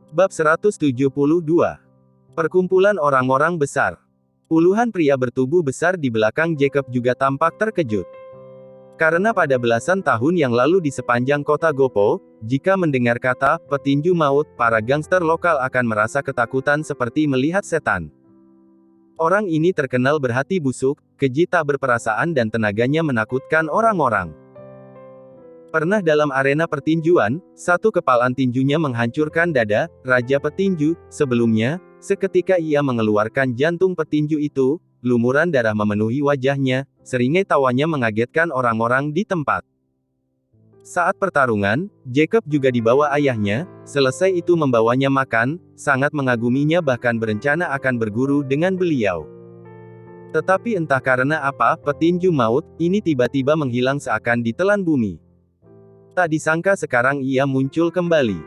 Bab 172. Perkumpulan orang-orang besar. Puluhan pria bertubuh besar di belakang Jacob juga tampak terkejut. Karena pada belasan tahun yang lalu di sepanjang kota Gopo, jika mendengar kata petinju maut, para gangster lokal akan merasa ketakutan seperti melihat setan. Orang ini terkenal berhati busuk, keji tak berperasaan dan tenaganya menakutkan orang-orang. Pernah dalam arena pertinjuan, satu kepalan tinjunya menghancurkan dada raja petinju. Sebelumnya, seketika ia mengeluarkan jantung petinju itu, lumuran darah memenuhi wajahnya, seringai tawanya mengagetkan orang-orang di tempat. Saat pertarungan, Jacob juga dibawa ayahnya, selesai itu membawanya makan, sangat mengaguminya bahkan berencana akan berguru dengan beliau. Tetapi entah karena apa, petinju maut ini tiba-tiba menghilang seakan ditelan bumi. Tak disangka sekarang ia muncul kembali.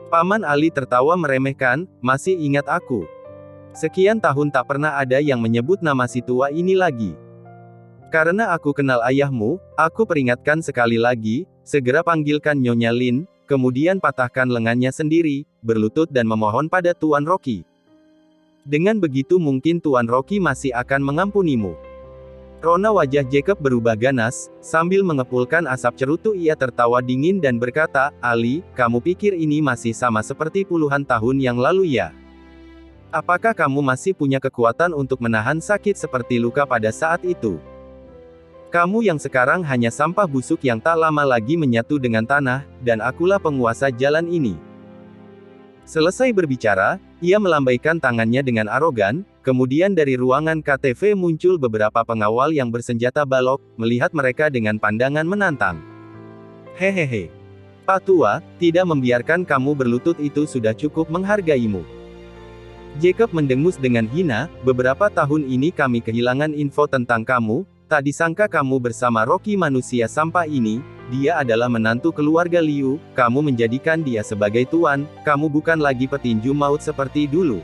Paman Ali tertawa meremehkan, "Masih ingat aku? Sekian tahun tak pernah ada yang menyebut nama si tua ini lagi. Karena aku kenal ayahmu, aku peringatkan sekali lagi, segera panggilkan Nyonya Lin, kemudian patahkan lengannya sendiri, berlutut dan memohon pada Tuan Rocky. Dengan begitu mungkin Tuan Rocky masih akan mengampunimu." Rona wajah Jacob berubah ganas, sambil mengepulkan asap cerutu ia tertawa dingin dan berkata, "Ali, kamu pikir ini masih sama seperti puluhan tahun yang lalu ya? Apakah kamu masih punya kekuatan untuk menahan sakit seperti luka pada saat itu? Kamu yang sekarang hanya sampah busuk yang tak lama lagi menyatu dengan tanah, dan akulah penguasa jalan ini." Selesai berbicara, ia melambaikan tangannya dengan arogan, kemudian dari ruangan KTV muncul beberapa pengawal yang bersenjata balok, melihat mereka dengan pandangan menantang. "Hehehe. Pak Tua, tidak membiarkan kamu berlutut itu sudah cukup menghargaimu." Jacob mendengus dengan hina, "Beberapa tahun ini kami kehilangan info tentang kamu, tak disangka kamu bersama Rocky manusia sampah ini. Dia adalah menantu keluarga Liu, kamu menjadikan dia sebagai tuan, kamu bukan lagi petinju maut seperti dulu."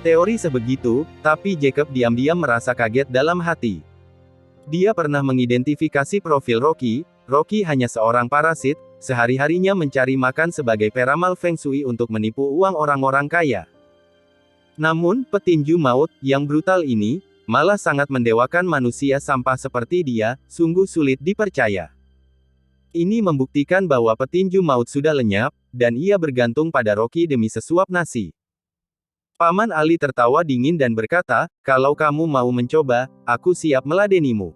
Teori sebegitu, tapi Jacob diam-diam merasa kaget dalam hati. Dia pernah mengidentifikasi profil Rocky. Rocky hanya seorang parasit, sehari-harinya mencari makan sebagai peramal Feng Shui untuk menipu uang orang-orang kaya. Namun, petinju maut yang brutal ini malah sangat mendewakan manusia sampah seperti dia, sungguh sulit dipercaya. Ini membuktikan bahwa petinju maut sudah lenyap, dan ia bergantung pada Rocky demi sesuap nasi. Paman Ali tertawa dingin dan berkata, "Kalau kamu mau mencoba, aku siap meladenimu."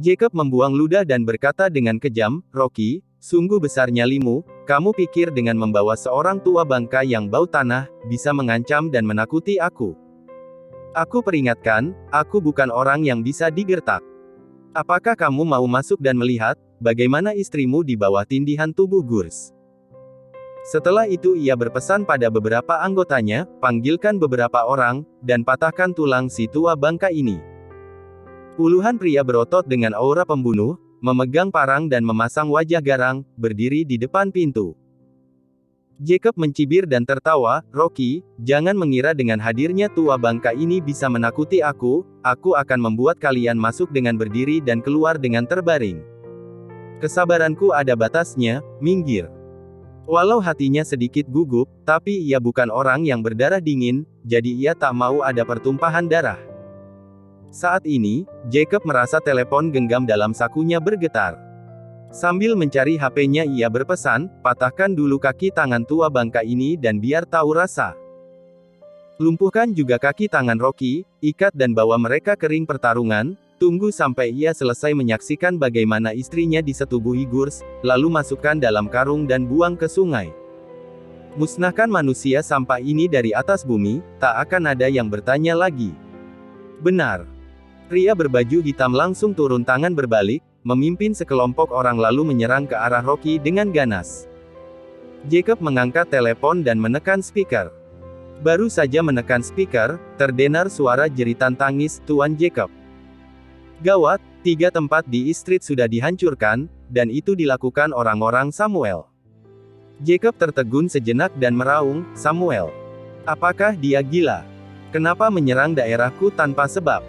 Jacob membuang ludah dan berkata dengan kejam, "Rocky, sungguh besar nyalimu, kamu pikir dengan membawa seorang tua bangka yang bau tanah, bisa mengancam dan menakuti aku? Aku peringatkan, aku bukan orang yang bisa digertak. Apakah kamu mau masuk dan melihat, bagaimana istrimu di bawah tindihan tubuh Gurs?" Setelah itu ia berpesan pada beberapa anggotanya, "Panggilkan beberapa orang, dan patahkan tulang si tua bangka ini." Puluhan pria berotot dengan aura pembunuh, memegang parang dan memasang wajah garang, berdiri di depan pintu. Jacob mencibir dan tertawa, "Rocky, jangan mengira dengan hadirnya tua bangka ini bisa menakuti aku akan membuat kalian masuk dengan berdiri dan keluar dengan terbaring. Kesabaranku ada batasnya, minggir." Walau hatinya sedikit gugup, tapi ia bukan orang yang berdarah dingin, jadi ia tak mau ada pertumpahan darah. Saat ini, Jacob merasa telepon genggam dalam sakunya bergetar. Sambil mencari HP-nya ia berpesan, "Patahkan dulu kaki tangan tua bangka ini dan biar tahu rasa. Lumpuhkan juga kaki tangan Rocky, ikat dan bawa mereka ke ring pertarungan. Tunggu sampai ia selesai menyaksikan bagaimana istrinya disetubuhi Gurs, lalu masukkan dalam karung dan buang ke sungai. Musnahkan manusia sampah ini dari atas bumi, tak akan ada yang bertanya lagi." "Benar." Pria berbaju hitam langsung turun tangan berbalik, memimpin sekelompok orang lalu menyerang ke arah Rocky dengan ganas. Jacob mengangkat telepon dan menekan speaker. Baru saja menekan speaker, terdengar suara jeritan tangis Tuan Jacob. Gawat, 3 tempat di East Street sudah dihancurkan, dan itu dilakukan orang-orang Samuel. Jacob tertegun sejenak dan meraung, "Samuel? Apakah dia gila? Kenapa menyerang daerahku tanpa sebab?"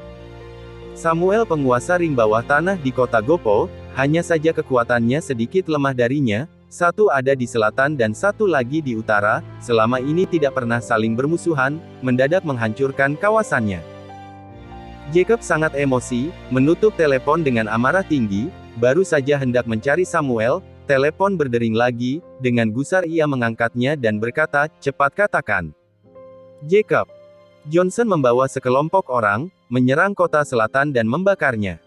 Samuel penguasa ring bawah tanah di kota Gopo, hanya saja kekuatannya sedikit lemah darinya, Satu ada di selatan dan satu lagi di utara, selama ini tidak pernah saling bermusuhan, mendadak menghancurkan kawasannya. Jacob sangat emosi, menutup telepon dengan amarah tinggi, baru saja hendak mencari Samuel, telepon berdering lagi, dengan gusar ia mengangkatnya dan berkata, cepat katakan. Jacob. Johnson membawa sekelompok orang, menyerang kota selatan dan membakarnya.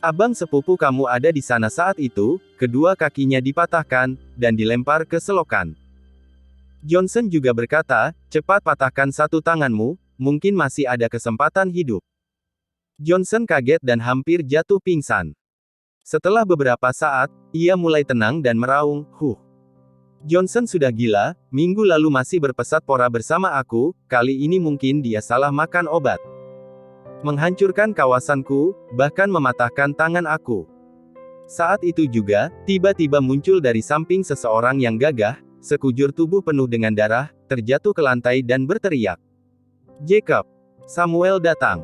Abang sepupu kamu ada di sana saat itu, kedua kakinya dipatahkan, dan dilempar ke selokan. Johnson juga berkata, cepat patahkan satu tanganmu, mungkin masih ada kesempatan hidup. Johnson kaget dan hampir jatuh pingsan. Setelah beberapa saat, ia mulai tenang dan meraung, Johnson sudah gila, minggu lalu masih berpesat pora bersama aku, kali ini mungkin dia salah makan obat. Menghancurkan kawasanku, bahkan mematahkan tangan aku. Saat itu juga, tiba-tiba muncul dari samping seseorang yang gagah, sekujur tubuh penuh dengan darah, terjatuh ke lantai dan berteriak. Jacob. Samuel datang.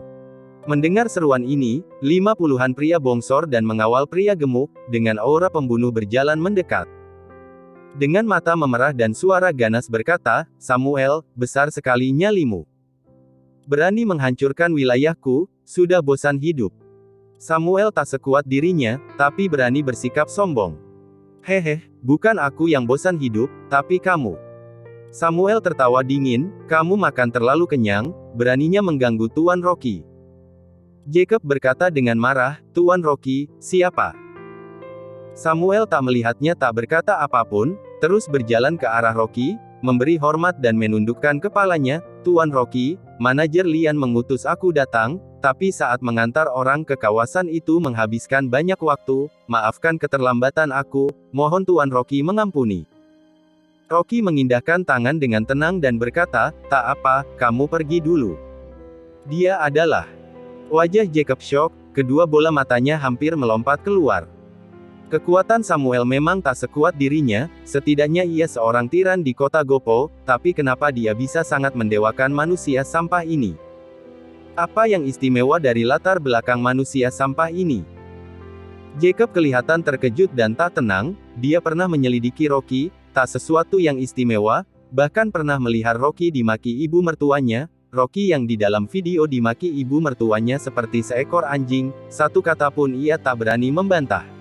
Mendengar seruan ini, 50-an pria bongsor dan mengawal pria gemuk, dengan aura pembunuh berjalan mendekat. Dengan mata memerah dan suara ganas berkata, Samuel, besar sekali nyalimu. Berani menghancurkan wilayahku, sudah bosan hidup. Samuel tak sekuat dirinya, tapi berani bersikap sombong. Hehe, bukan aku yang bosan hidup, tapi kamu. Samuel tertawa dingin, kamu makan terlalu kenyang, beraninya mengganggu Tuan Rocky. Jacob berkata dengan marah, Tuan Rocky, siapa? Samuel tak melihatnya tak berkata apapun, terus berjalan ke arah Rocky, memberi hormat dan menundukkan kepalanya, Tuan Rocky, manajer Lian mengutus aku datang, tapi saat mengantar orang ke kawasan itu menghabiskan banyak waktu, maafkan keterlambatan aku, mohon Tuan Rocky mengampuni. Rocky mengindahkan tangan dengan tenang dan berkata, tak apa, kamu pergi dulu. Dia adalah. Wajah Jacob shock, kedua bola matanya hampir melompat keluar. Kekuatan Samuel memang tak sekuat dirinya, setidaknya ia seorang tiran di kota Gopo, tapi kenapa dia bisa sangat mendewakan manusia sampah ini? Apa yang istimewa dari latar belakang manusia sampah ini? Jacob kelihatan terkejut dan tak tenang, dia pernah menyelidiki Rocky, tak sesuatu yang istimewa, bahkan pernah melihat Rocky dimaki ibu mertuanya, Rocky yang di dalam video dimaki ibu mertuanya seperti seekor anjing, satu kata pun ia tak berani membantah.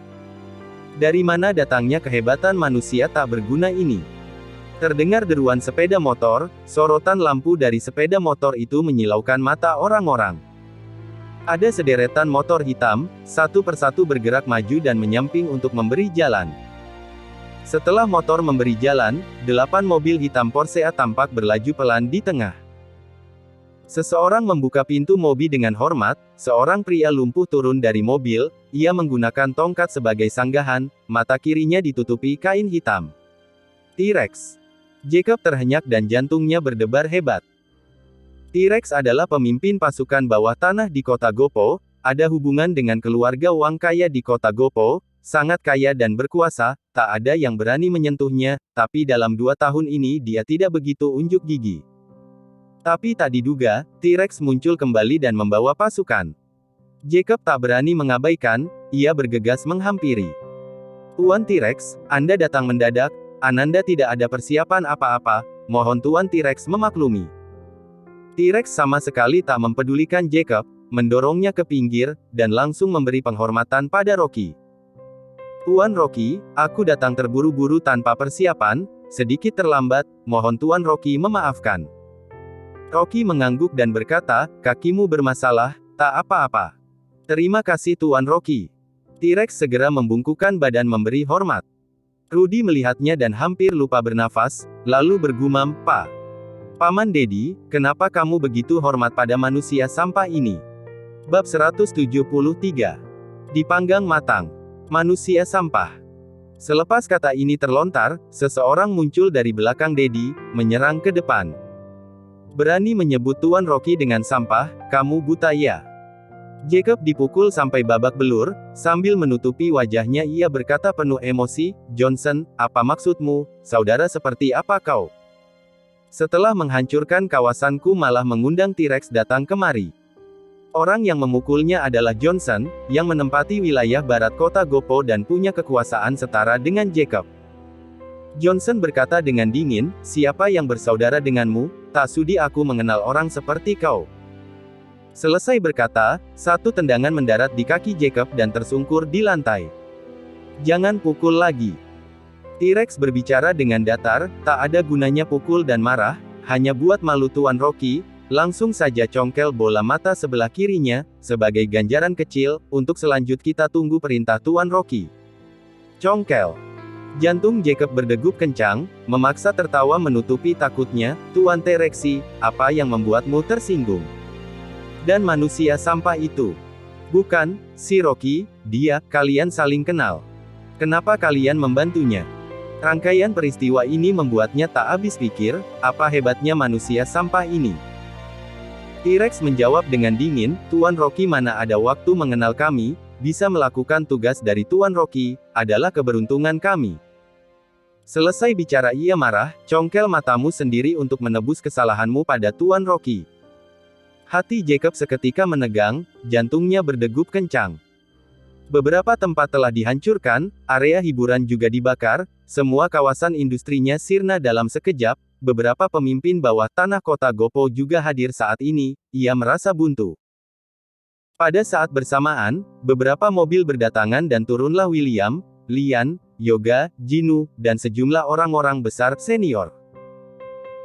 Dari mana datangnya kehebatan manusia tak berguna ini? Terdengar deruan sepeda motor, sorotan lampu dari sepeda motor itu menyilaukan mata orang-orang. Ada sederetan motor hitam, satu persatu bergerak maju dan menyamping untuk memberi jalan. Setelah motor memberi jalan, 8 mobil hitam Porsche tampak berlaju pelan di tengah. Seseorang membuka pintu mobil dengan hormat, seorang pria lumpuh turun dari mobil, ia menggunakan tongkat sebagai sanggahan, mata kirinya ditutupi kain hitam. T-Rex. Jacob terhenyak dan jantungnya berdebar hebat. T-Rex adalah pemimpin pasukan bawah tanah di kota Gopo, ada hubungan dengan keluarga Wang kaya di kota Gopo, sangat kaya dan berkuasa, tak ada yang berani menyentuhnya, tapi dalam 2 tahun ini dia tidak begitu unjuk gigi. Tapi tak diduga, T-Rex muncul kembali dan membawa pasukan. Jacob tak berani mengabaikan, ia bergegas menghampiri. Tuan T-Rex, Anda datang mendadak, Ananda tidak ada persiapan apa-apa, mohon Tuan T-Rex memaklumi. T-Rex sama sekali tak mempedulikan Jacob, mendorongnya ke pinggir, dan langsung memberi penghormatan pada Rocky. Tuan Rocky, aku datang terburu-buru tanpa persiapan, sedikit terlambat, mohon Tuan Rocky memaafkan. Rocky mengangguk dan berkata, kakimu bermasalah, tak apa-apa. Terima kasih Tuan Rocky. T-Rex segera membungkukkan badan memberi hormat. Rudy melihatnya dan hampir lupa bernafas, lalu bergumam, Pak. Paman Dedi, kenapa kamu begitu hormat pada manusia sampah ini? Bab 173. Dipanggang matang. Manusia sampah. Selepas kata ini terlontar, seseorang muncul dari belakang Dedi, menyerang ke depan. Berani menyebut Tuan Rocky dengan sampah, kamu buta ya? Jacob dipukul sampai babak belur, sambil menutupi wajahnya ia berkata penuh emosi, Johnson, apa maksudmu, saudara seperti apa kau? Setelah menghancurkan kawasanku malah mengundang T-Rex datang kemari. Orang yang memukulnya adalah Johnson, yang menempati wilayah barat kota Gopo dan punya kekuasaan setara dengan Jacob. Johnson berkata dengan dingin, siapa yang bersaudara denganmu? Tak sudi aku mengenal orang seperti kau. Selesai berkata, satu tendangan mendarat di kaki Jacob dan tersungkur di lantai. Jangan pukul lagi. T-Rex berbicara dengan datar, tak ada gunanya pukul dan marah, hanya buat malu Tuan Rocky, langsung saja congkel bola mata sebelah kirinya, sebagai ganjaran kecil, untuk selanjut kita tunggu perintah Tuan Rocky. Congkel. Jantung Jacob berdegup kencang, memaksa tertawa menutupi takutnya, Tuan T-Rexy, apa yang membuatmu tersinggung? Dan manusia sampah itu. Bukan, si Rocky, dia, kalian saling kenal. Kenapa kalian membantunya? Rangkaian peristiwa ini membuatnya tak habis pikir, apa hebatnya manusia sampah ini? T-Rex menjawab dengan dingin, Tuan Rocky mana ada waktu mengenal kami, bisa melakukan tugas dari Tuan Rocky, adalah keberuntungan kami. Selesai bicara ia marah, congkel matamu sendiri untuk menebus kesalahanmu pada Tuan Rocky. Hati Jacob seketika menegang, jantungnya berdegup kencang. Beberapa tempat telah dihancurkan, area hiburan juga dibakar, semua kawasan industrinya sirna dalam sekejap, beberapa pemimpin bawah tanah kota Gopo juga hadir saat ini, ia merasa buntu. Pada saat bersamaan, beberapa mobil berdatangan dan turunlah William, Lian, Yoga, Jinu, dan sejumlah orang-orang besar senior.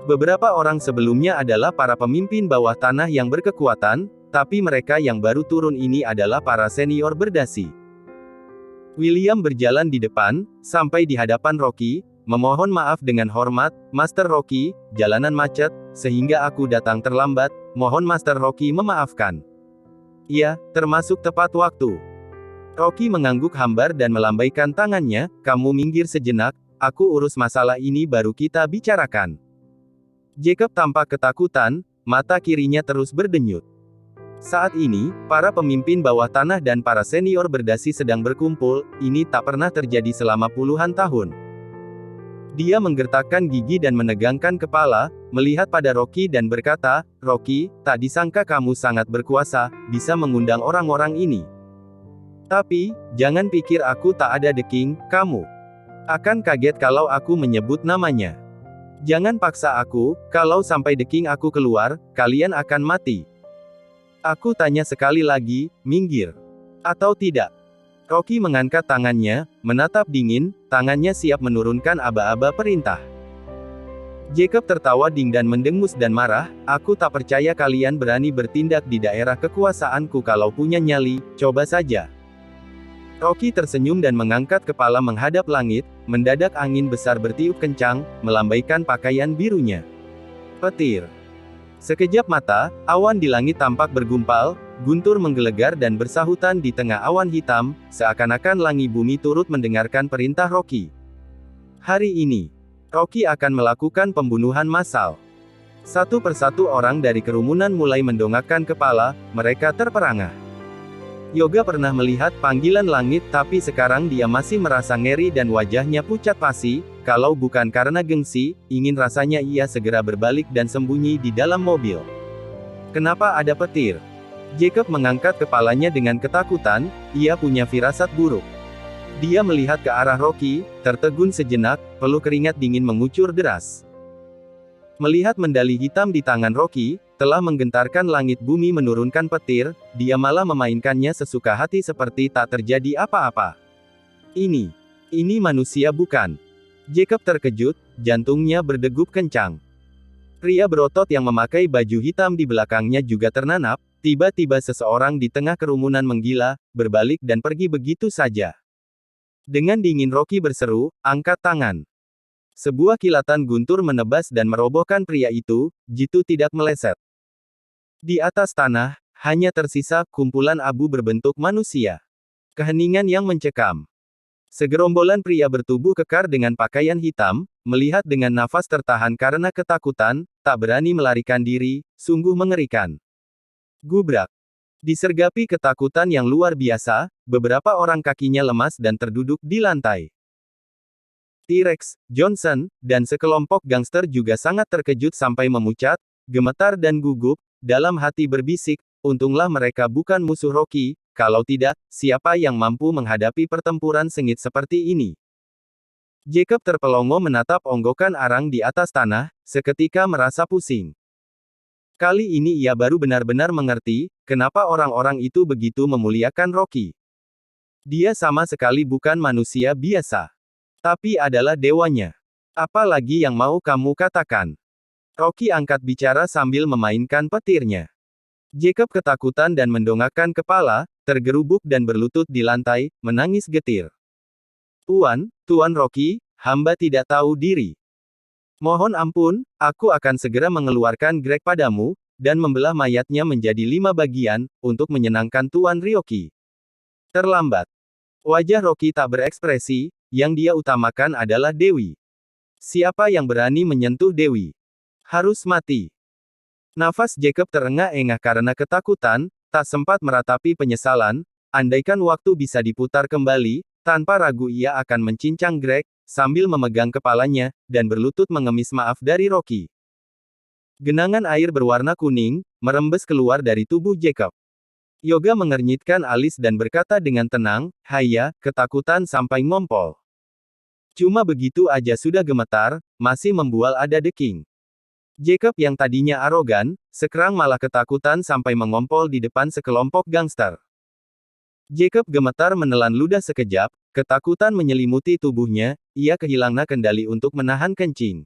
Beberapa orang sebelumnya adalah para pemimpin bawah tanah yang berkekuatan, tapi mereka yang baru turun ini adalah para senior berdasi. William berjalan di depan, sampai di hadapan Rocky, memohon maaf dengan hormat, Master Rocky, jalanan macet, sehingga aku datang terlambat, mohon Master Rocky memaafkan. Iya, termasuk tepat waktu. Rocky mengangguk hambar dan melambaikan tangannya, kamu minggir sejenak, aku urus masalah ini baru kita bicarakan. Jacob tampak ketakutan, mata kirinya terus berdenyut. Saat ini, para pemimpin bawah tanah dan para senior berdasi sedang berkumpul, ini tak pernah terjadi selama puluhan tahun. Dia menggertakkan gigi dan menegangkan kepala, melihat pada Rocky dan berkata, Rocky, tak disangka kamu sangat berkuasa, bisa mengundang orang-orang ini. Tapi, jangan pikir aku tak ada The King, kamu akan kaget kalau aku menyebut namanya. Jangan paksa aku, kalau sampai The King aku keluar, kalian akan mati. Aku tanya sekali lagi, minggir. Atau tidak? Rocky mengangkat tangannya, menatap dingin, tangannya siap menurunkan aba-aba perintah. Jacob tertawa dingin dan mendengus dan marah, aku tak percaya kalian berani bertindak di daerah kekuasaanku kalau punya nyali, coba saja. Rocky tersenyum dan mengangkat kepala menghadap langit, mendadak angin besar bertiup kencang, melambaikan pakaian birunya. Petir. Sekejap mata, awan di langit tampak bergumpal, guntur menggelegar dan bersahutan di tengah awan hitam, seakan-akan langit bumi turut mendengarkan perintah Rocky. Hari ini, Rocky akan melakukan pembunuhan massal. Satu persatu orang dari kerumunan mulai mendongakkan kepala, mereka terperangah. Yoga pernah melihat panggilan langit tapi sekarang dia masih merasa ngeri dan wajahnya pucat pasi, kalau bukan karena gengsi, ingin rasanya ia segera berbalik dan sembunyi di dalam mobil. Kenapa ada petir? Jacob mengangkat kepalanya dengan ketakutan, ia punya firasat buruk. Dia melihat ke arah Rocky, tertegun sejenak, peluh keringat dingin mengucur deras. Melihat medali hitam di tangan Rocky, telah menggentarkan langit bumi menurunkan petir, dia malah memainkannya sesuka hati seperti tak terjadi apa-apa. Ini manusia bukan? Jacob terkejut, jantungnya berdegup kencang. Pria berotot yang memakai baju hitam di belakangnya juga ternanap, tiba-tiba seseorang di tengah kerumunan menggila, berbalik dan pergi begitu saja. Dengan dingin Rocky berseru, angkat tangan. Sebuah kilatan guntur menebas dan merobohkan pria itu, jitu tidak meleset. Di atas tanah, hanya tersisa kumpulan abu berbentuk manusia. Keheningan yang mencekam. Segerombolan pria bertubuh kekar dengan pakaian hitam, melihat dengan nafas tertahan karena ketakutan, tak berani melarikan diri, sungguh mengerikan. Gubrak. Disergapi ketakutan yang luar biasa, beberapa orang kakinya lemas dan terduduk di lantai. T-Rex, Johnson, dan sekelompok gangster juga sangat terkejut sampai memucat, gemetar dan gugup, dalam hati berbisik, untunglah mereka bukan musuh Rocky, kalau tidak, siapa yang mampu menghadapi pertempuran sengit seperti ini? Jacob terpelongo menatap onggokan arang di atas tanah, seketika merasa pusing. Kali ini ia baru benar-benar mengerti, kenapa orang-orang itu begitu memuliakan Rocky. Dia sama sekali bukan manusia biasa. Tapi adalah dewanya. Apa lagi yang mau kamu katakan? Rocky angkat bicara sambil memainkan petirnya. Jacob ketakutan dan mendongakkan kepala, tergerubuk dan berlutut di lantai, menangis getir. Tuan Rocky, hamba tidak tahu diri. Mohon ampun, aku akan segera mengeluarkan Greg padamu, dan membelah mayatnya menjadi 5 bagian, untuk menyenangkan Tuan Ryoki. Terlambat. Wajah Rocky tak berekspresi, yang dia utamakan adalah Dewi. Siapa yang berani menyentuh Dewi? Harus mati. Nafas Jacob terengah-engah karena ketakutan, tak sempat meratapi penyesalan, andaikan waktu bisa diputar kembali, tanpa ragu ia akan mencincang Greg, sambil memegang kepalanya, dan berlutut mengemis maaf dari Rocky. Genangan air berwarna kuning, merembes keluar dari tubuh Jacob. Yoga mengernyitkan alis dan berkata dengan tenang, "Haya, ketakutan sampai ngompol. Cuma begitu aja sudah gemetar, masih membual ada deking." Jacob yang tadinya arogan, sekarang malah ketakutan sampai mengompol di depan sekelompok gangster. Jacob gemetar menelan ludah sekejap, ketakutan menyelimuti tubuhnya, ia kehilangan kendali untuk menahan kencing.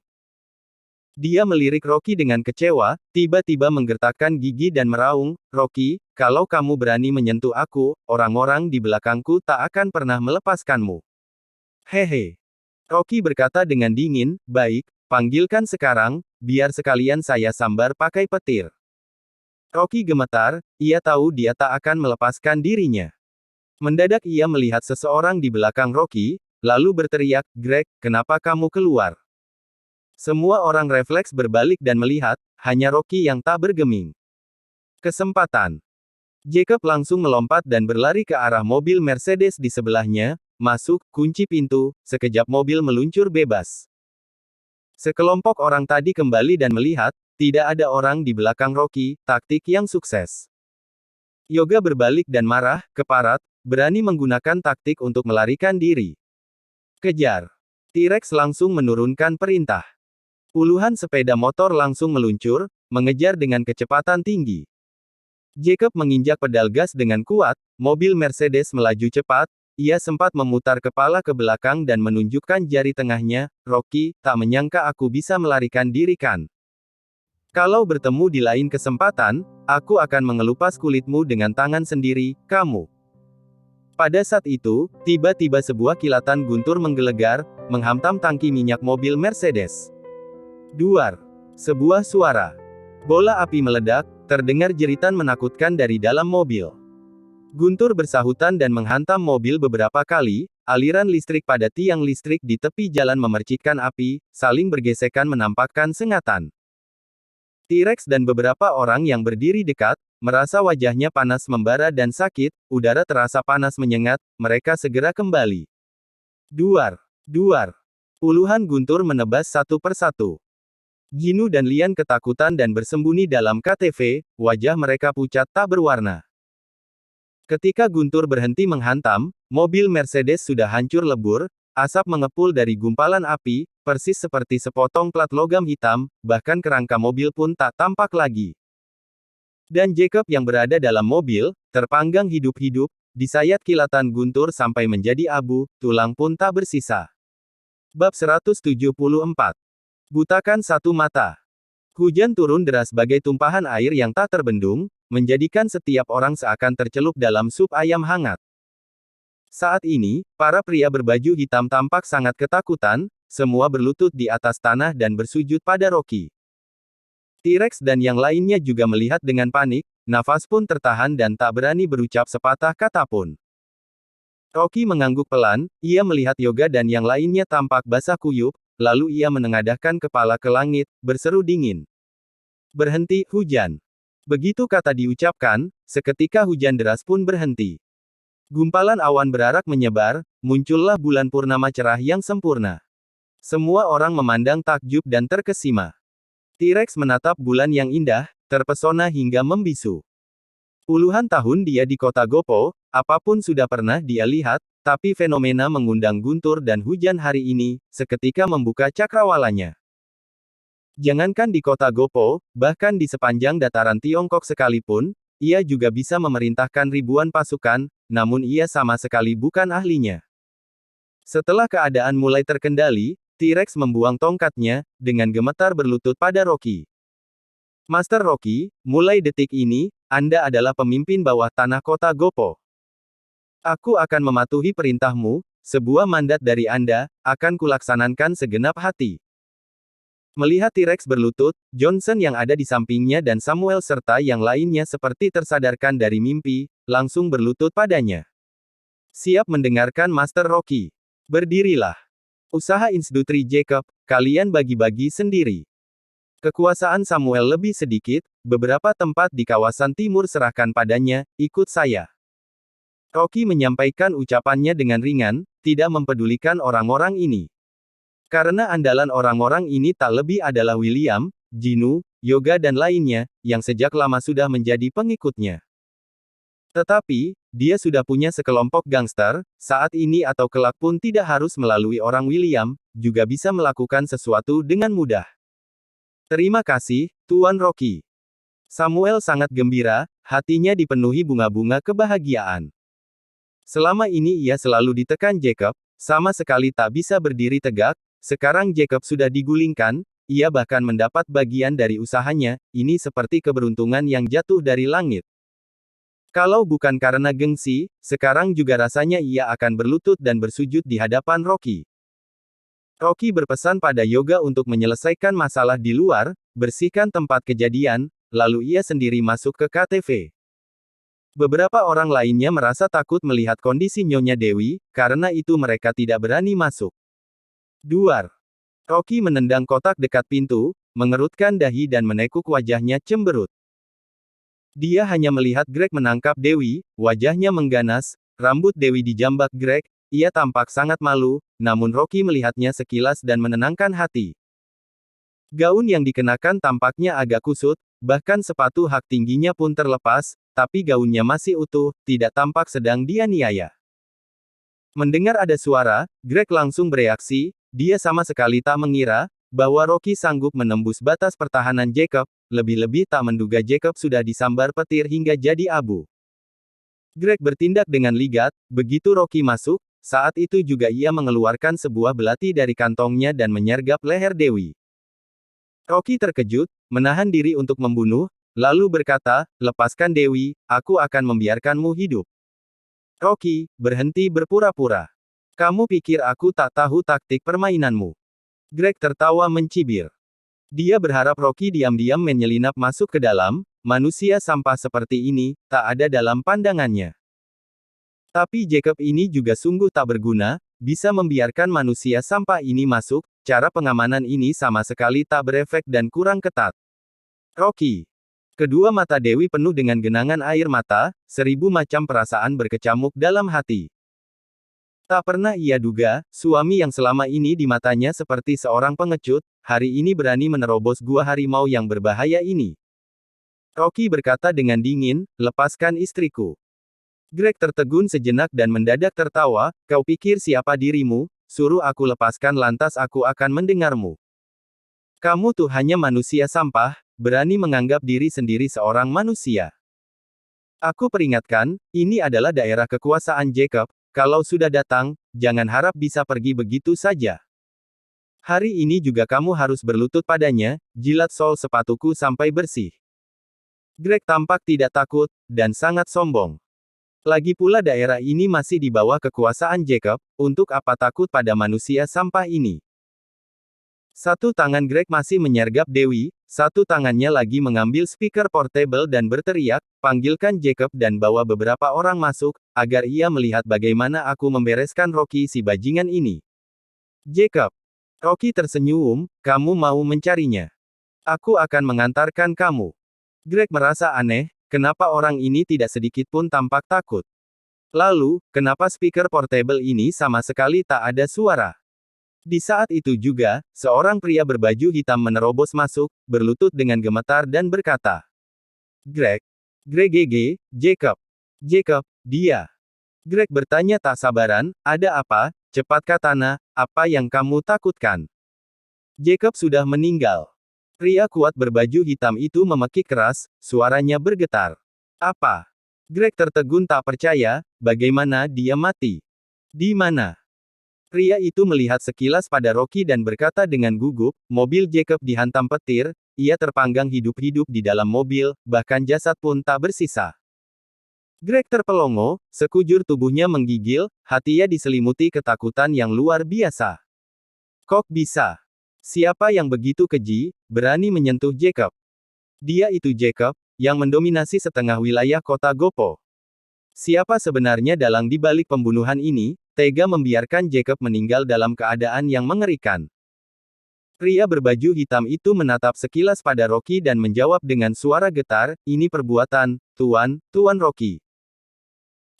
Dia melirik Rocky dengan kecewa, tiba-tiba menggertakkan gigi dan meraung, "Rocky, kalau kamu berani menyentuh aku, orang-orang di belakangku tak akan pernah melepaskanmu." Hehe. Rocky berkata dengan dingin, "Baik, panggilkan sekarang, biar sekalian saya sambar pakai petir." Rocky gemetar, ia tahu dia tak akan melepaskan dirinya. Mendadak ia melihat seseorang di belakang Rocky, lalu berteriak, "Greg, kenapa kamu keluar?" Semua orang refleks berbalik dan melihat, hanya Rocky yang tak bergeming. Kesempatan. Jacob langsung melompat dan berlari ke arah mobil Mercedes di sebelahnya, masuk, kunci pintu, sekejap mobil meluncur bebas. Sekelompok orang tadi kembali dan melihat, tidak ada orang di belakang Rocky, taktik yang sukses. Yoga berbalik dan marah, keparat, berani menggunakan taktik untuk melarikan diri. Kejar. T-Rex langsung menurunkan perintah. Puluhan sepeda motor langsung meluncur, mengejar dengan kecepatan tinggi. Jacob menginjak pedal gas dengan kuat, mobil Mercedes melaju cepat, ia sempat memutar kepala ke belakang dan menunjukkan jari tengahnya, "Rocky, tak menyangka aku bisa melarikan diri kan? Kalau bertemu di lain kesempatan, aku akan mengelupas kulitmu dengan tangan sendiri, kamu." Pada saat itu, tiba-tiba sebuah kilatan guntur menggelegar, menghantam tangki minyak mobil Mercedes. Duar. Sebuah suara. Bola api meledak, terdengar jeritan menakutkan dari dalam mobil. Guntur bersahutan dan menghantam mobil beberapa kali, aliran listrik pada tiang listrik di tepi jalan memercikkan api, saling bergesekan menampakkan sengatan. T-Rex dan beberapa orang yang berdiri dekat, merasa wajahnya panas membara dan sakit, udara terasa panas menyengat, mereka segera kembali. Duar. Duar. Puluhan guntur menebas satu persatu. Ginu dan Lian ketakutan dan bersembunyi dalam KTV, wajah mereka pucat tak berwarna. Ketika guntur berhenti menghantam, mobil Mercedes sudah hancur lebur, asap mengepul dari gumpalan api, persis seperti sepotong plat logam hitam, bahkan kerangka mobil pun tak tampak lagi. Dan Jacob yang berada dalam mobil, terpanggang hidup-hidup, disayat kilatan guntur sampai menjadi abu, tulang pun tak bersisa. Bab 174. Butakan satu mata. Hujan turun deras bagai tumpahan air yang tak terbendung, menjadikan setiap orang seakan tercelup dalam sup ayam hangat. Saat ini, para pria berbaju hitam tampak sangat ketakutan, semua berlutut di atas tanah dan bersujud pada Rocky. T-Rex dan yang lainnya juga melihat dengan panik, nafas pun tertahan dan tak berani berucap sepatah kata pun. Rocky mengangguk pelan, ia melihat Yoga dan yang lainnya tampak basah kuyup, lalu ia menengadahkan kepala ke langit, berseru dingin. "Berhenti, hujan." Begitu kata diucapkan, seketika hujan deras pun berhenti. Gumpalan awan berarak menyebar, muncullah bulan purnama cerah yang sempurna. Semua orang memandang takjub dan terkesima. T-Rex menatap bulan yang indah, terpesona hingga membisu. Puluhan tahun dia di kota Gopo, apapun sudah pernah dia lihat, tapi fenomena mengundang guntur dan hujan hari ini, seketika membuka cakrawalanya. Jangankan di kota Gopo, bahkan di sepanjang dataran Tiongkok sekalipun, ia juga bisa memerintahkan ribuan pasukan, namun ia sama sekali bukan ahlinya. Setelah keadaan mulai terkendali, T-Rex membuang tongkatnya, dengan gemetar berlutut pada Rocky. Master Rocky, mulai detik ini, Anda adalah pemimpin bawah tanah kota Gopo. Aku akan mematuhi perintahmu, sebuah mandat dari Anda, akan kulaksanakan segenap hati. Melihat T-Rex berlutut, Johnson yang ada di sampingnya dan Samuel serta yang lainnya seperti tersadarkan dari mimpi, langsung berlutut padanya. Siap mendengarkan Master Rocky. Berdirilah. Usaha industri Jacob, kalian bagi-bagi sendiri. Kekuasaan Samuel lebih sedikit, beberapa tempat di kawasan timur serahkan padanya, ikut saya. Rocky menyampaikan ucapannya dengan ringan, tidak mempedulikan orang-orang ini. Karena andalan orang-orang ini tak lebih adalah William, Ginu, Yoga dan lainnya, yang sejak lama sudah menjadi pengikutnya. Tetapi, dia sudah punya sekelompok gangster, saat ini atau kelak pun tidak harus melalui orang William, juga bisa melakukan sesuatu dengan mudah. Terima kasih, Tuan Rocky. Samuel sangat gembira, hatinya dipenuhi bunga-bunga kebahagiaan. Selama ini ia selalu ditekan Jacob, sama sekali tak bisa berdiri tegak, sekarang Jacob sudah digulingkan, ia bahkan mendapat bagian dari usahanya, ini seperti keberuntungan yang jatuh dari langit. Kalau bukan karena gengsi, sekarang juga rasanya ia akan berlutut dan bersujud di hadapan Rocky. Rocky berpesan pada Yoga untuk menyelesaikan masalah di luar, bersihkan tempat kejadian, lalu ia sendiri masuk ke KTV. Beberapa orang lainnya merasa takut melihat kondisi Nyonya Dewi, karena itu mereka tidak berani masuk. Duar. Rocky menendang kotak dekat pintu, mengerutkan dahi dan menekuk wajahnya cemberut. Dia hanya melihat Greg menangkap Dewi, wajahnya mengganas, rambut Dewi dijambak Greg, ia tampak sangat malu, namun Rocky melihatnya sekilas dan menenangkan hati. Gaun yang dikenakan tampaknya agak kusut, bahkan sepatu hak tingginya pun terlepas, tapi gaunnya masih utuh, tidak tampak sedang dianiaya. Mendengar ada suara, Greg langsung bereaksi, dia sama sekali tak mengira, bahwa Rocky sanggup menembus batas pertahanan Jacob, lebih-lebih tak menduga Jacob sudah disambar petir hingga jadi abu. Greg bertindak dengan ligat, begitu Rocky masuk, saat itu juga ia mengeluarkan sebuah belati dari kantongnya dan menyergap leher Dewi. Rocky terkejut, menahan diri untuk membunuh, lalu berkata, lepaskan Dewi, aku akan membiarkanmu hidup. Rocky, berhenti berpura-pura. Kamu pikir aku tak tahu taktik permainanmu? Greg tertawa mencibir. Dia berharap Rocky diam-diam menyelinap masuk ke dalam, manusia sampah seperti ini, tak ada dalam pandangannya. Tapi Jacob ini juga sungguh tak berguna, bisa membiarkan manusia sampah ini masuk, cara pengamanan ini sama sekali tak berefek dan kurang ketat. Rocky. Kedua mata Dewi penuh dengan genangan air mata, seribu macam perasaan berkecamuk dalam hati. Tak pernah ia duga, suami yang selama ini di matanya seperti seorang pengecut, hari ini berani menerobos gua harimau yang berbahaya ini. Rocky berkata dengan dingin, lepaskan istriku. Greg tertegun sejenak dan mendadak tertawa, kau pikir siapa dirimu, suruh aku lepaskan lantas aku akan mendengarmu. Kamu tuh hanya manusia sampah, berani menganggap diri sendiri seorang manusia. Aku peringatkan, ini adalah daerah kekuasaan Jacob, kalau sudah datang, jangan harap bisa pergi begitu saja. Hari ini juga kamu harus berlutut padanya, jilat sol sepatuku sampai bersih. Greg tampak tidak takut, dan sangat sombong. Lagi pula daerah ini masih di bawah kekuasaan Jacob, untuk apa takut pada manusia sampah ini? Satu tangan Greg masih menyergap Dewi, satu tangannya lagi mengambil speaker portable dan berteriak, panggilkan Jacob dan bawa beberapa orang masuk, agar ia melihat bagaimana aku membereskan Rocky si bajingan ini. Jacob. Rocky tersenyum, kamu mau mencarinya? Aku akan mengantarkan kamu. Greg merasa aneh, kenapa orang ini tidak sedikit pun tampak takut? Lalu, kenapa speaker portable ini sama sekali tak ada suara? Di saat itu juga, seorang pria berbaju hitam menerobos masuk, berlutut dengan gemetar dan berkata, Greg. Jacob. Jacob, dia. Greg bertanya tak sabaran, ada apa? Cepat katana, apa yang kamu takutkan? Jacob sudah meninggal. Pria kuat berbaju hitam itu memekik keras, suaranya bergetar. Apa? Greg tertegun tak percaya, bagaimana dia mati? Di mana? Pria itu melihat sekilas pada Rocky dan berkata dengan gugup, mobil Jacob dihantam petir, ia terpanggang hidup-hidup di dalam mobil, bahkan jasad pun tak bersisa. Greg terpelongo, sekujur tubuhnya menggigil, hatinya diselimuti ketakutan yang luar biasa. Kok bisa? Siapa yang begitu keji, berani menyentuh Jacob? Dia itu Jacob, yang mendominasi setengah wilayah kota Gopo. Siapa sebenarnya dalang di balik pembunuhan ini, tega membiarkan Jacob meninggal dalam keadaan yang mengerikan. Pria berbaju hitam itu menatap sekilas pada Rocky dan menjawab dengan suara getar, ini perbuatan, Tuan Rocky.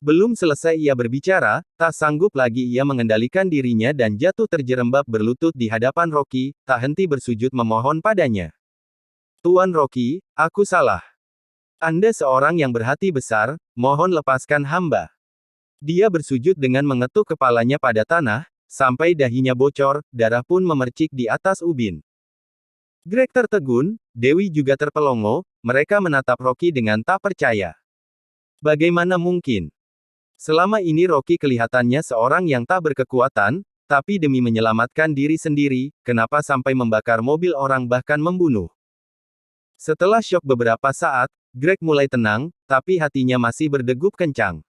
Belum selesai ia berbicara, tak sanggup lagi ia mengendalikan dirinya dan jatuh terjerembab berlutut di hadapan Rocky, tak henti bersujud memohon padanya. Tuan Rocky, aku salah. Anda seorang yang berhati besar, mohon lepaskan hamba. Dia bersujud dengan mengetuk kepalanya pada tanah, sampai dahinya bocor, darah pun memercik di atas ubin. Greg tertegun, Dewi juga terpelongo, mereka menatap Rocky dengan tak percaya. Bagaimana mungkin? Selama ini Rocky kelihatannya seorang yang tak berkekuatan, tapi demi menyelamatkan diri sendiri, kenapa sampai membakar mobil orang bahkan membunuh? Setelah syok beberapa saat, Greg mulai tenang, tapi hatinya masih berdegup kencang.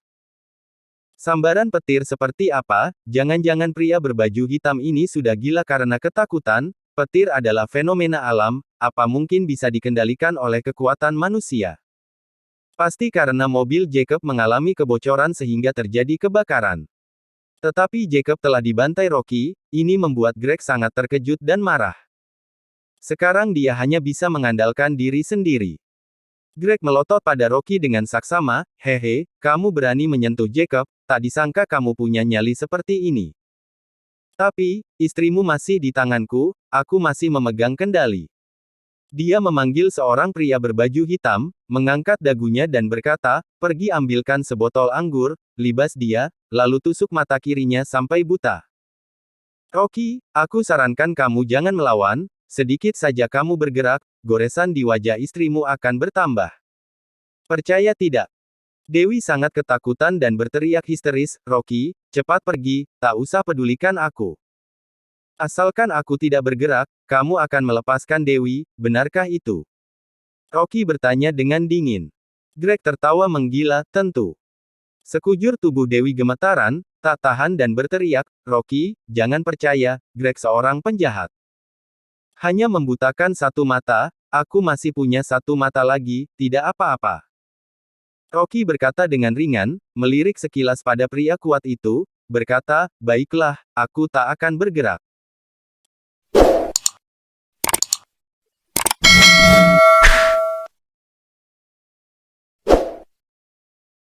Sambaran petir seperti apa? Jangan-jangan pria berbaju hitam ini sudah gila karena ketakutan. Petir adalah fenomena alam, apa mungkin bisa dikendalikan oleh kekuatan manusia? Pasti karena mobil Jacob mengalami kebocoran sehingga terjadi kebakaran. Tetapi Jacob telah dibantai Rocky, ini membuat Greg sangat terkejut dan marah. Sekarang dia hanya bisa mengandalkan diri sendiri. Greg melotot pada Rocky dengan saksama, hehe, kamu berani menyentuh Jacob, tak disangka kamu punya nyali seperti ini. Tapi, istrimu masih di tanganku, aku masih memegang kendali. Dia memanggil seorang pria berbaju hitam, mengangkat dagunya dan berkata, pergi ambilkan sebotol anggur, libas dia, lalu tusuk mata kirinya sampai buta. Rocky, aku sarankan kamu jangan melawan, sedikit saja kamu bergerak, goresan di wajah istrimu akan bertambah. Percaya tidak? Dewi sangat ketakutan dan berteriak histeris, Rocky, cepat pergi, tak usah pedulikan aku. Asalkan aku tidak bergerak, kamu akan melepaskan Dewi, benarkah itu? Rocky bertanya dengan dingin. Greg tertawa menggila, tentu. Sekujur tubuh Dewi gemetaran, tak tahan dan berteriak, Rocky, jangan percaya, Greg seorang penjahat. Hanya membutakan satu mata, aku masih punya satu mata lagi, tidak apa-apa. Rocky berkata dengan ringan, melirik sekilas pada pria kuat itu, berkata, baiklah, aku tak akan bergerak.